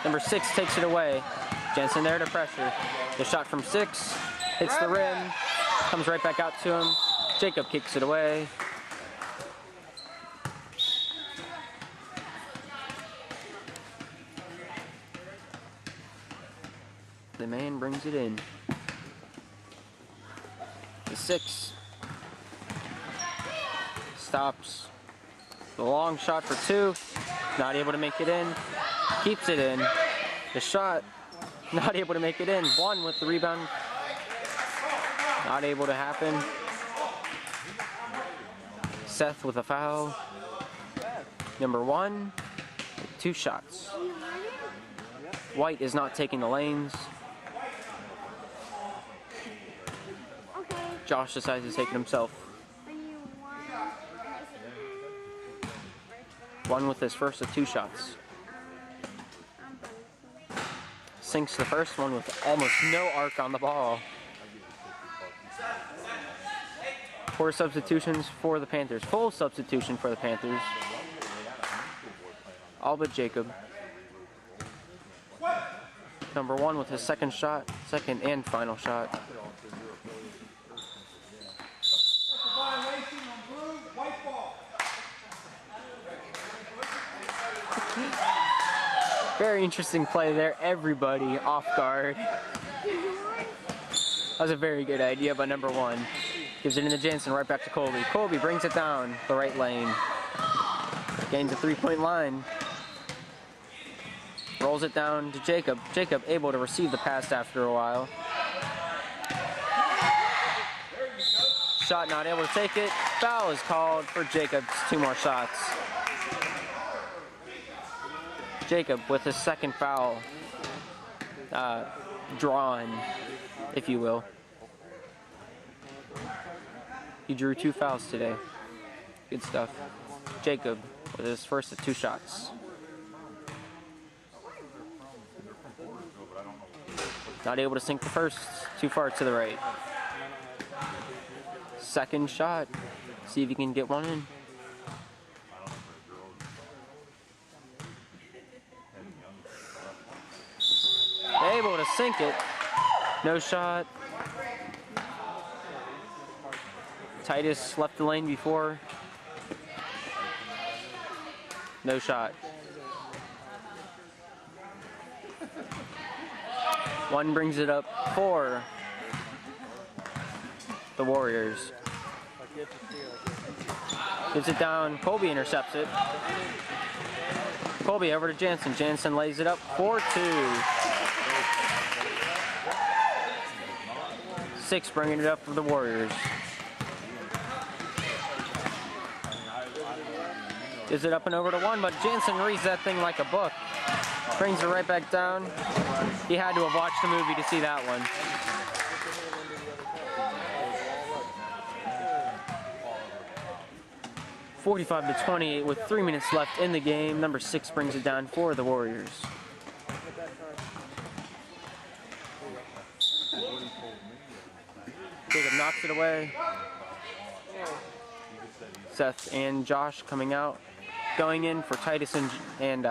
Number 6 takes it away. Jensen there to pressure. The shot from 6 hits the rim. Comes right back out to him. Jacob kicks it away. The man brings it in. The 6 stops. The long shot for 2. Not able to make it in. Keeps it in. The shot. Not able to make it in. 1 with the rebound. Not able to happen. Seth with a foul. Number 1 with 2 shots. White is not taking the lanes. Josh decides to take it himself. 1 with his first of 2 shots. Sinks the first one with almost no arc on the ball. 4 substitutions for the Panthers. Full substitution for the Panthers. All but Jacob. Number 1 with his second shot. Second and final shot. Very interesting play there. Everybody off guard. That was a very good idea by number 1. Gives it into Jansen, right back to Colby. Colby brings it down the right lane. Gains a 3-point line. Rolls it down to Jacob. Jacob able to receive the pass after a while. Shot not able to take it. Foul is called for Jacob's 2 more shots. Jacob with his second foul drawn, if you will. He drew 2 fouls today. Good stuff. Jacob with his first of 2 shots. Not able to sink the first. Too far to the right. Second shot. See if he can get one in. Able to sink it. No shot. Titus left the lane before. No shot. 1 brings it up for the Warriors. Gives it down. Colby intercepts it. Colby over to Jansen. Jansen lays it up for 2. 6 bringing it up for the Warriors. Gives it up and over to 1, but Jansen reads that thing like a book. Brings it right back down. He had to have watched the movie to see that one. (45-28) with 3 minutes left in the game. Number 6 brings it down for the Warriors. Jacob knocks it away. Seth and Josh coming out. Going in for Titus and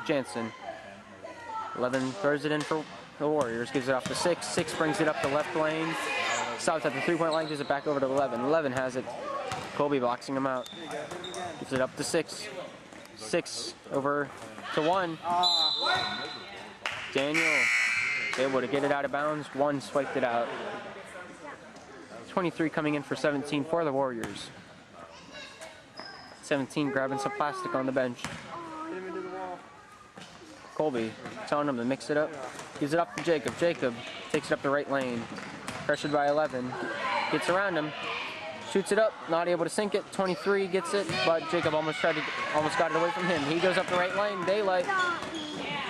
Jansen. 11 throws it in for the Warriors. Gives it off to 6. 6 brings it up the left lane. Stops at the 3-point line. Gives it back over to 11. 11 has it. Colby boxing him out. Gives it up to 6. 6 over to 1. Daniel able to get it out of bounds. 1 swiped it out. 23 coming in for 17 for the Warriors. 17 grabbing some plastic on the bench. Colby telling him to mix it up. Gives it up to Jacob. Jacob takes it up the right lane. Pressured by 11. Gets around him. Shoots it up. Not able to sink it. 23 gets it, but Jacob almost got it away from him. He goes up the right lane. Daylight.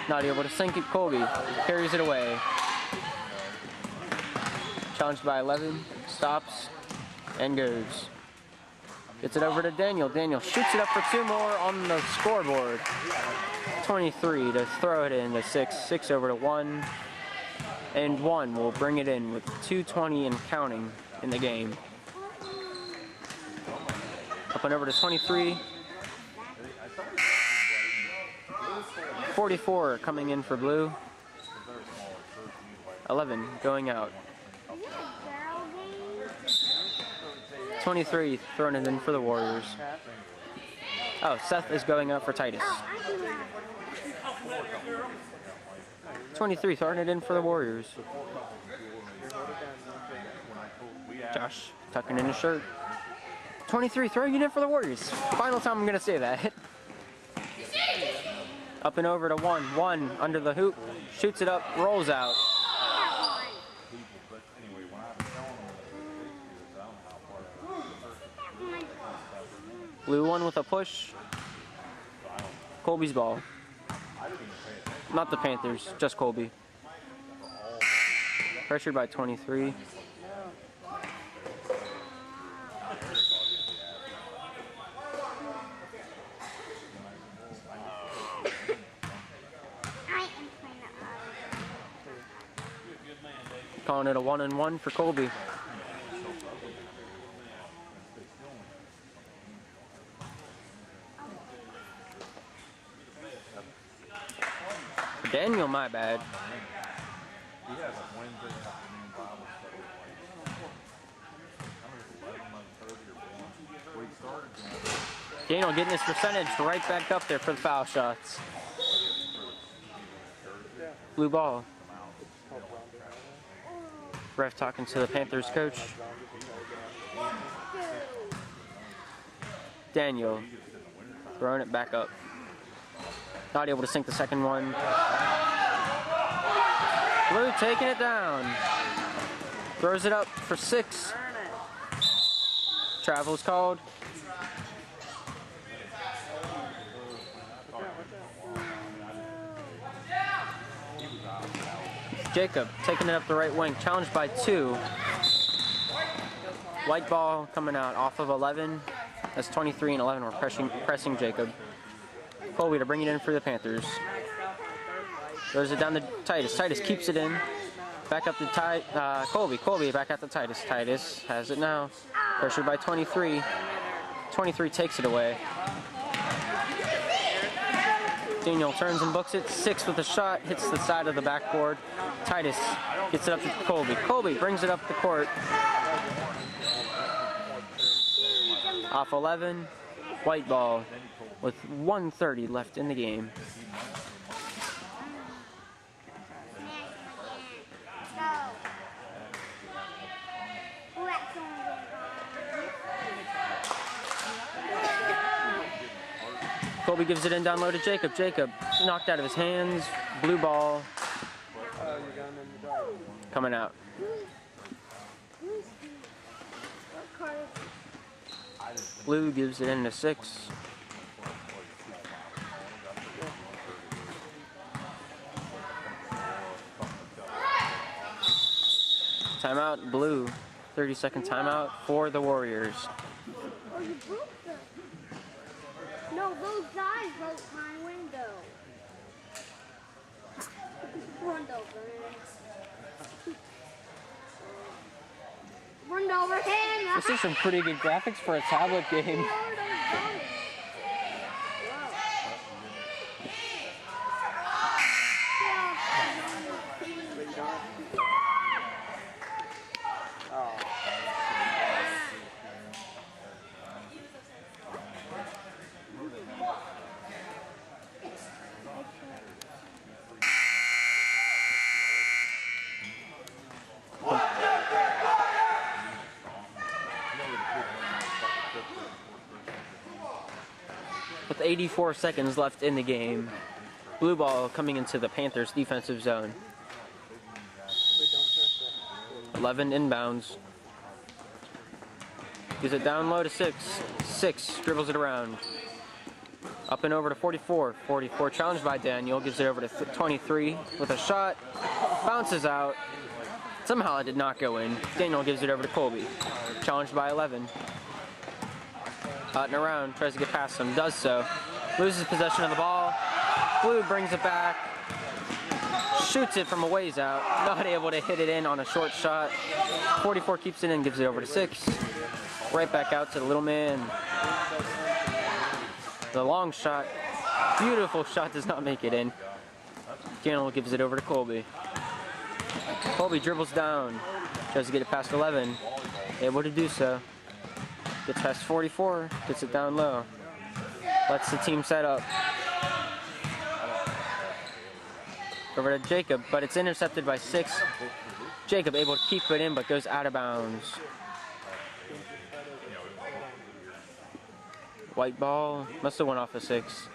Not able to sink it. Colby carries it away. Challenged by 11. Stops and goes. Gets it over to Daniel. Daniel shoots it up for 2 more on the scoreboard. 23 to throw it in to 6. 6 over to 1. And 1 will bring it in with 2:20 and counting in the game. Up and over to 23. 44 coming in for blue. 11 going out. 23 throwing it in for the Warriors. Oh, Seth is going out for Titus. 23 throwing it in for the Warriors. Josh tucking in his shirt. 23 throwing it in for the Warriors. Final time I'm going to say that. Up and over to 1. 1 under the hoop. Shoots it up. Rolls out. Blue 1 with a push. Colby's ball. Not the Panthers, just Colby. Pressured by 23. Calling it a 1-and-1 for Colby. Daniel, my bad. Daniel getting his percentage right back up there for the foul shots. Blue ball. Ref talking to the Panthers coach. Daniel throwing it back up. Not able to sink the second one. Blue taking it down. Throws it up for 6. Travel's called. Jacob taking it up the right wing. Challenged by 2. White ball coming out off of 11. That's 23 and 11. We're pressing Jacob. Colby to bring it in for the Panthers. Throws it down to Titus. Titus keeps it in. Back up to Colby. Colby back out to Titus. Titus has it now. Pressured by 23. 23 takes it away. Daniel turns and books it. 6 with a shot. Hits the side of the backboard. Titus gets it up to Colby. Colby brings it up the court. Off 11. White ball with 1:30 left in the game. Colby gives it in down low to Jacob. Jacob knocked out of his hands. Blue ball coming out. Blue gives it in to 6. Timeout, Blue. 30-second timeout for the Warriors. Oh, you broke them. No, those guys broke my window. Run over him. Run over him. This is some pretty good graphics for a tablet game. With 84 seconds left in the game, Blue ball coming into the Panthers defensive zone. 11 inbounds. Gives it down low to 6. 6 dribbles it around. Up and over to 44. 44 challenged by Daniel. Gives it over to 23 with a shot. Bounces out. Somehow it did not go in. Daniel gives it over to Colby. Challenged by 11. Out and around. Tries to get past him. Does so. Loses possession of the ball. Blue brings it back. Shoots it from a ways out. Not able to hit it in on a short shot. 44 keeps it in. Gives it over to 6. Right back out to the little man. The long shot. Beautiful shot, does not make it in. Daniel gives it over to Colby. Colby dribbles down. Tries to get it past 11. Able to do so. Gets past 44. Gets it down low. Lets the team set up. Over to Jacob, but it's intercepted by 6. Jacob able to keep it in, but goes out of bounds. White ball, must have went off of 6.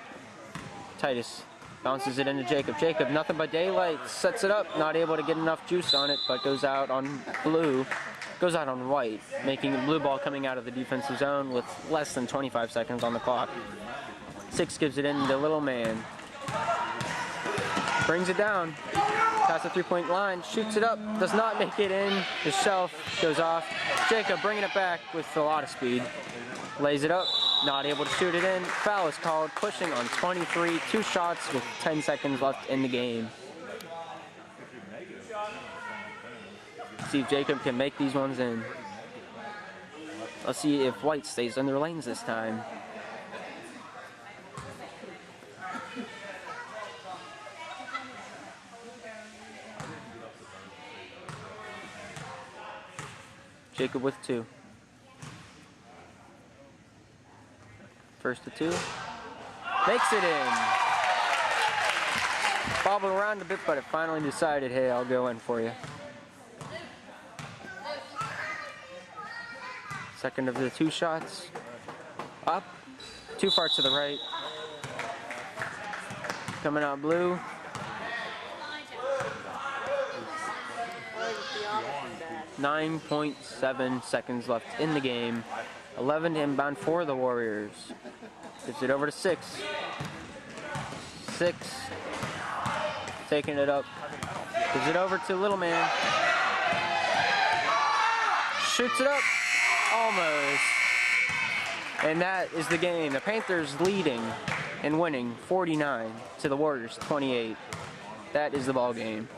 Titus bounces it into Jacob. Jacob, nothing but daylight, sets it up, not able to get enough juice on it, but goes out on blue, goes out on white, making the blue ball coming out of the defensive zone with less than 25 seconds on the clock. 6 gives it in to little man. Brings it down, past the 3-point line, shoots it up, does not make it in. The shelf goes off. Jacob bringing it back with a lot of speed. Lays it up, not able to shoot it in. Foul is called, pushing on 23, 2 shots with 10 seconds left in the game. See if Jacob can make these ones in. Let's see if White stays in their lanes this time. Jacob with 2. First to 2. Makes it in. Bobbled around a bit, but it finally decided, hey, I'll go in for you. Second of the 2 shots. Up. Too far to the right. Coming out blue. .7 seconds left in the game. 11 inbound for the Warriors. Gives it over to 6. 6. Taking it up. Gives it over to little man. Shoots it up. Almost. And that is the game. The Panthers leading and winning 49 to the Warriors 28. That is the ball game.